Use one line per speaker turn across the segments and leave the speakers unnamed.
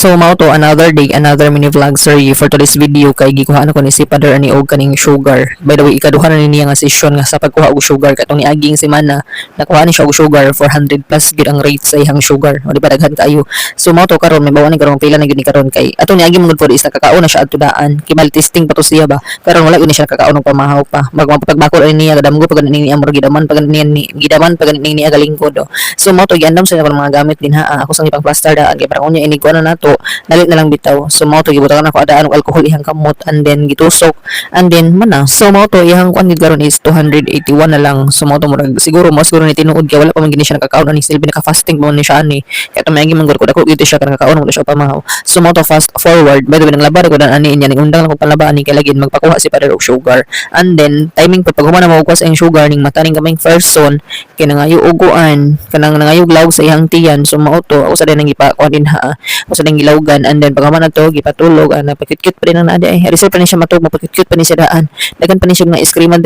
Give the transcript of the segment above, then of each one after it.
So mao to another day, another mini vlog sorry for today's video kay gikuhaan ko ni si Father ani og kaning sugar. By the way, ikaduha na niya nga session nga sa pagkuha og sugar katong niaging semana nakuha ni siya og sugar 400 plus gid ang rate sa ihang sugar. O di ba daghan kayo. So mao to karon may bawa ni karon pila na gid ni karon kay atong niaging mangud for isa kakaon na siya adto daan. Kimal testing pa to siya ba. Karon wala gid ni siya kakaon og pamahaw pa. Magpagbakol ani niya kadamgo pag ni amor gidaman pag ni gidaman pag ni niya galingkod. So mao to giandam sa mga gamit din ha. Ako sang ipang plaster daan kay parang unya ini ko na nato nalit na lang bitaw. So mao to gibutangan ako adaan og alcohol ihang kamot and then gitusok and then mana. So mao to ihang kuan gid karon is 281 na lang. So mao to murag siguro ni tinuod kay wala pa man gini siya nakakaon ani silbi naka fasting mo ni siya ani. Kaya to mayagi man gud ko gid siya nakakaon mo siya pamahaw. So mao to fast forward by the way nang labar ko dan ani inya ning undang lang ko palaba ani kay lagin magpakuha si Father og sugar. And then timing pa paghuman na maugas ang sugar ning mata ning kaming person kay nangayo uguan kanang nangayo glawg sa ihang tiyan. So mao to ako sa din nang ipakuan din ha. Ako sa ding gilawgan and then pagkaman na to gipatulog ana pakit-kit pa rin ang naada ay reserve pa ni siya matug mapakit-kit pa ni siya daan dagan pa ni siya nga iskriman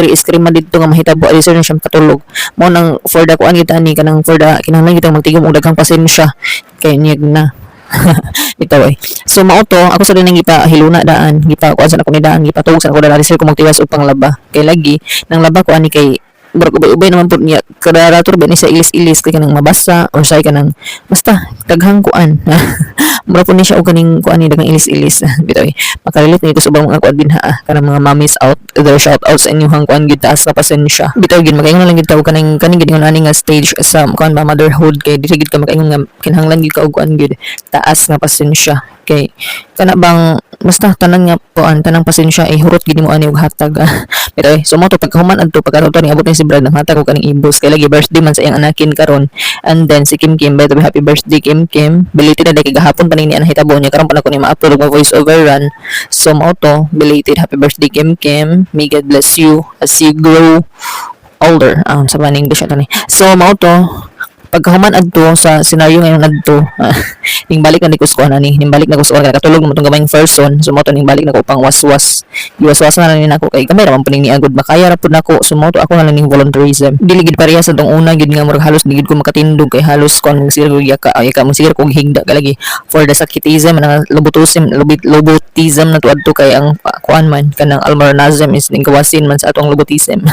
dito nga mahitabo reserve na siya patulog mo nang for the kuan kita ni kanang for the kinahanglan kita magtigom og daghang pasensya kay niyag na bitaw ay so mao to ako sa din nang gipahiluna daan gipakuan sa ako ni daan gipatug sa ako daan reserve ko magtiwas og panglaba kay lagi nang laba ko ani kay ubay naman po niya kadarator ba ni sa ilis-ilis kay kanang mabasa or say kanang basta daghang kuan mura po ni siya og kaning kuan ni daghang ilis-ilis bitaw makarelate nito sa ubang mga kuan din ha kanang mga mommies out their shout out sa inyong kuan gid taas na pasensya bitaw gid makaingon lang gid ta og kaning gid ani nga stage sa kuan ba motherhood kay dili gid ka makaingon nga kinahanglan gid ka og kuan gid taas nga pasensya kay kana bang basta tanan nga kuan tanang pasensya ay hurot gid mo ani og hatag bitaw so mo to pagkahuman adto pagkato ni abot ni si Brad nang hatag ko kaning ibos kay lagi birthday man sa iyang anakin karon and then si Kim Kim by the way happy birthday Kim Kim belated na day kagahapon pa ni ana hitabo niya karon pa na ko ni ma-upload og voice over run so mo to belated happy birthday Kim Kim may God bless you as you grow older sa maning English ato ni so mo to pagkahuman adto sa scenario ngayon adto ning balik na ni kusko na ni ning balik na kusko na katulog mo tong gamayng person so mo to ning balik na ko pang waswas iwas-was na ni nako kay gamay ra man puning ni agud makaya ra pud nako so mo to ako na lang ning volunteerism dili gid pareha sa tong una gid nga murag halos di gid ko makatindog kay halos kon sige ko yaka mo sige ko higda kalagi for the sakitism na lobotism na to adto kay ang kuan man kanang almoranism is ning kawasin man sa atong lobotism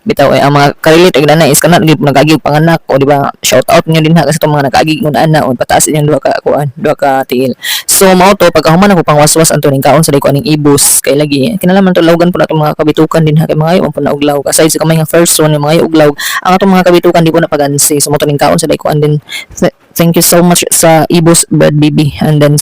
bitaw ay ang mga karelate ag na is kana gid nagagig panganak o di ba shout out niyo din ha kasi itong mga nag-agig ng ana o pataas yung duha ka tiil so mao to pagkahuman ako pang waswas anto ning kaon sa day ko aning ibos kay lagi kinalaman to lawgan po nato mga kabitukan din ha kay mga ayo po na uglaw aside sa kamay nga first one yung mga uglaw ang atong mga kabitukan di po na pagansi so mao to ning kaon sa day ko and then thank you so much sa ibos Brad Baby and then